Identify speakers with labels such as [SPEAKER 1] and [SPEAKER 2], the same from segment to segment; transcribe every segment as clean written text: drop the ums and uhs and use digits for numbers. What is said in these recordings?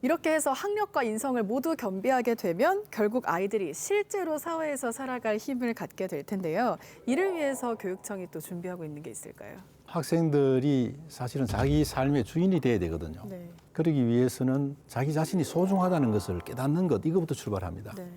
[SPEAKER 1] 이렇게 해서 학력과 인성을 모두 겸비하게 되면 결국 아이들이 실제로 사회에서 살아갈 힘을 갖게 될 텐데요. 이를 위해서 교육청이 또 준비하고 있는 게 있을까요?
[SPEAKER 2] 학생들이 사실은 자기 삶의 주인이 돼야 되거든요.
[SPEAKER 1] 네.
[SPEAKER 2] 그러기 위해서는 자기 자신이 소중하다는 것을 깨닫는 것, 이것부터 출발합니다.
[SPEAKER 1] 네.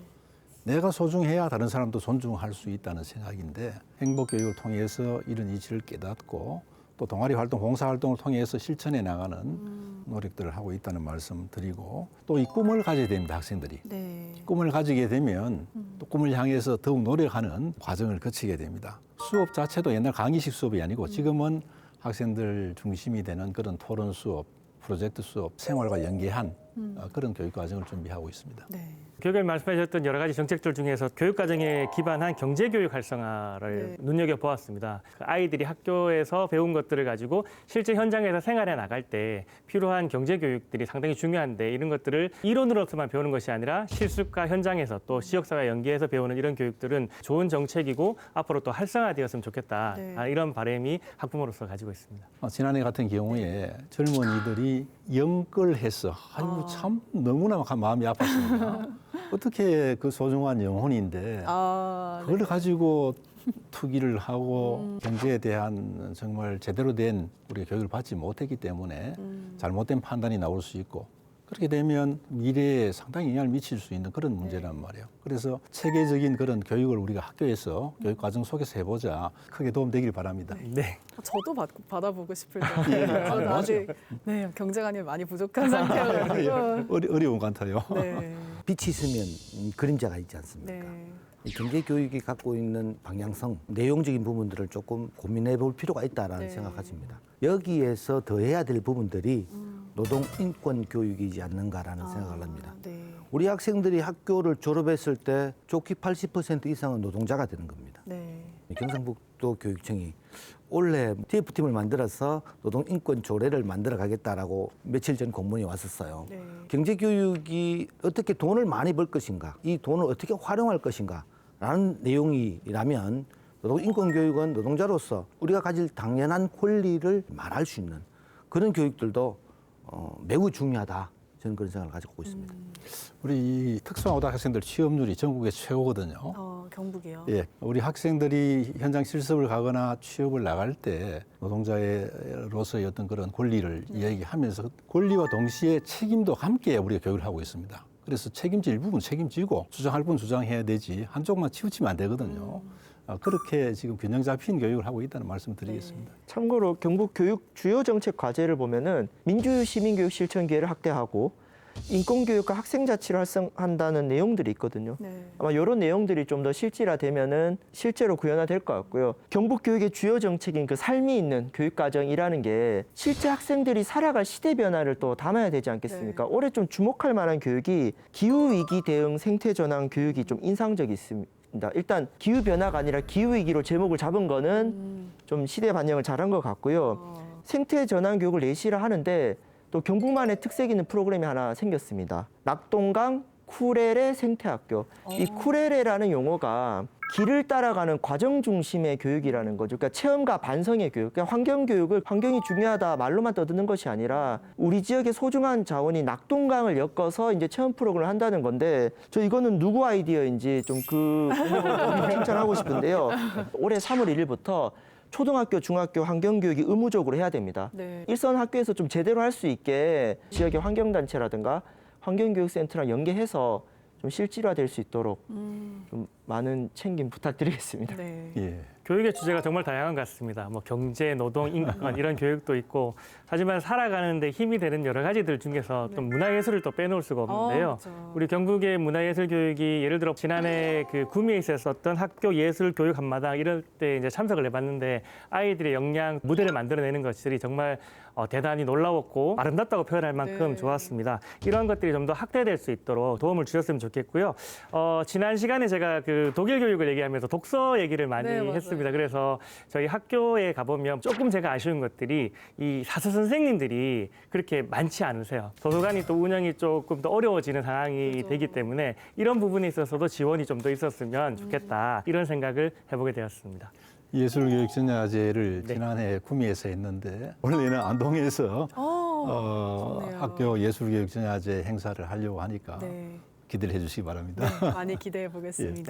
[SPEAKER 2] 내가 소중해야 다른 사람도 존중할 수 있다는 생각인데 행복교육을 통해서 이런 이치를 깨닫고 또 동아리 활동, 봉사 활동을 통해서 실천해 나가는 노력들을 하고 있다는 말씀 드리고 또 이 꿈을 가져야 됩니다, 학생들이.
[SPEAKER 1] 네.
[SPEAKER 2] 꿈을 가지게 되면 또 꿈을 향해서 더욱 노력하는 과정을 거치게 됩니다. 수업 자체도 옛날 강의식 수업이 아니고 지금은 학생들 중심이 되는 그런 토론 수업, 프로젝트 수업, 생활과 연계한 그런 교육 과정을 준비하고 있습니다.
[SPEAKER 1] 네.
[SPEAKER 3] 교육을 말씀하셨던 여러 가지 정책들 중에서 교육과정에 기반한 경제교육 활성화를 눈여겨보았습니다. 아이들이 학교에서 배운 것들을 가지고 실제 현장에서 생활해 나갈 때 필요한 경제교육들이 상당히 중요한데 이런 것들을 이론으로서만 배우는 것이 아니라 실습과 현장에서 또 지역사회와 연계해서 배우는 이런 교육들은 좋은 정책이고 앞으로 또 활성화되었으면 좋겠다.
[SPEAKER 1] 네.
[SPEAKER 3] 이런 바람이 학부모로서 가지고 있습니다.
[SPEAKER 2] 지난해 같은 경우에 젊은이들이 영끌해서 아이고 참 너무나 마음이 아팠습니다. 어떻게 그 소중한 영혼인데 그걸 가지고 투기를 하고 경제에 대한 정말 제대로 된 우리가 교육을 받지 못했기 때문에 잘못된 판단이 나올 수 있고 그렇게 되면 미래에 상당히 영향을 미칠 수 있는 그런 문제란 말이에요. 그래서 체계적인 그런 교육을 우리가 학교에서 교육 과정 속에서 해보자. 크게 도움되길 바랍니다.
[SPEAKER 3] 네.
[SPEAKER 1] 저도 받아보고 싶을 정도로 저는 아직 경제관념이 많이 부족한 상태여가지고
[SPEAKER 2] 어려운 것 같아요.
[SPEAKER 1] 네.
[SPEAKER 4] 빛이 있으면 그림자가 있지 않습니까?
[SPEAKER 1] 네.
[SPEAKER 4] 이 경제교육이 갖고 있는 방향성, 내용적인 부분들을 조금 고민해 볼 필요가 있다라는
[SPEAKER 1] 네.
[SPEAKER 4] 생각하십니다. 여기에서 더해야 될 부분들이 노동 인권 교육이지 않는가라는 생각을 합니다.
[SPEAKER 1] 네.
[SPEAKER 4] 우리 학생들이 학교를 졸업했을 때 좋기 80% 이상은 노동자가 되는 겁니다.
[SPEAKER 1] 네.
[SPEAKER 4] 경상북도 교육청이 올해 TF팀을 만들어서 노동 인권 조례를 만들어 가겠다라고 며칠 전 공문이 왔었어요.
[SPEAKER 1] 네.
[SPEAKER 4] 경제교육이 어떻게 돈을 많이 벌 것인가, 이 돈을 어떻게 활용할 것인가 라는 내용이라면 노동 인권 교육은 노동자로서 우리가 가질 당연한 권리를 말할 수 있는 그런 교육들도 매우 중요하다. 저는 그런 생각을 가지고 있습니다.
[SPEAKER 2] 우리 특성화고등 학생들 취업률이 전국에 최고거든요.
[SPEAKER 1] 경북이요.
[SPEAKER 2] 예, 우리 학생들이 현장 실습을 가거나 취업을 나갈 때 노동자로서의 어떤 그런 권리를 이야기하면서 권리와 동시에 책임도 함께 우리가 교육을 하고 있습니다. 그래서 책임질 부분 책임지고 주장할 부분 주장해야 되지 한쪽만 치우치면 안 되거든요. 그렇게 지금 균형 잡힌 교육을 하고 있다는 말씀 드리겠습니다.
[SPEAKER 5] 참고로 경북 교육 주요 정책 과제를 보면은 민주 시민교육 실천 기회를 확대하고 인권교육과 학생 자치를 활성화한다는 내용들이 있거든요.
[SPEAKER 1] 네.
[SPEAKER 5] 아마 이런 내용들이 좀 더 실질화되면은 실제로 구현화될 것 같고요. 경북 교육의 주요 정책인 그 삶이 있는 교육 과정이라는 게 실제 학생들이 살아갈 시대 변화를 또 담아야 되지 않겠습니까?
[SPEAKER 1] 네.
[SPEAKER 5] 올해 좀 주목할 만한 교육이 기후 위기 대응 생태 전환 교육이 좀 인상적이 있습니다. 일단 기후 변화가 아니라 기후 위기로 제목을 잡은 거는 좀 시대 반영을 잘한 것 같고요. 생태 전환 교육을 내시를 하는데 또 경북만의 특색 있는 프로그램이 하나 생겼습니다. 낙동강 쿠레레 생태학교. 이 쿠레레라는 용어가 길을 따라가는 과정 중심의 교육이라는 거죠. 그러니까 체험과 반성의 교육. 그러니까 환경 교육을 환경이 중요하다 말로만 떠드는 것이 아니라 우리 지역의 소중한 자원이 낙동강을 엮어서 이제 체험 프로그램을 한다는 건데 저 이거는 누구 아이디어인지 좀 그 칭찬하고 싶은데요. 올해 3월 1일부터 초등학교, 중학교 환경교육이 의무적으로 해야 됩니다.
[SPEAKER 1] 네.
[SPEAKER 5] 일선 학교에서 좀 제대로 할 수 있게 지역의 환경단체라든가 환경교육센터랑 연계해서 좀 실질화될 수 있도록 좀 많은 챙김 부탁드리겠습니다.
[SPEAKER 1] 네.
[SPEAKER 2] 예.
[SPEAKER 3] 교육의 주제가 정말 다양한 것 같습니다. 뭐 경제, 노동, 인권 이런 교육도 있고 하지만 살아가는데 힘이 되는 여러 가지들 중에서 또 문화예술을 또 빼놓을 수가 없는데요.
[SPEAKER 1] 그렇죠.
[SPEAKER 3] 우리 경북의 문화예술 교육이 예를 들어 지난해 그 구미에 있었던 학교 예술 교육 한마당 이럴 때 이제 참석을 해봤는데 아이들의 역량 무대를 만들어내는 것들이 정말 대단히 놀라웠고 아름답다고 표현할 만큼
[SPEAKER 1] 네.
[SPEAKER 3] 좋았습니다. 이런 것들이 좀 더 확대될 수 있도록 도움을 주셨으면 좋겠고요. 지난 시간에 제가 그 독일 교육을 얘기하면서 독서 얘기를 많이
[SPEAKER 1] 네, 맞아요.
[SPEAKER 3] 했습니다. 그래서 저희 학교에 가보면 조금 제가 아쉬운 것들이 이 사서 선생님들이 그렇게 많지 않으세요. 도서관이 또 운영이 조금 더 어려워지는 상황이
[SPEAKER 1] 그렇죠.
[SPEAKER 3] 되기 때문에 이런 부분에 있어서도 지원이 좀 더 있었으면 좋겠다. 이런 생각을 해보게 되었습니다.
[SPEAKER 2] 예술교육 전야제를
[SPEAKER 3] 네.
[SPEAKER 2] 지난해 구미에서 했는데 원래는 안동에서
[SPEAKER 1] 좋네요.
[SPEAKER 2] 학교 예술교육전야제 행사를 하려고 하니까
[SPEAKER 1] 네.
[SPEAKER 2] 기대를 해주시기 바랍니다.
[SPEAKER 1] 많이 기대해 보겠습니다.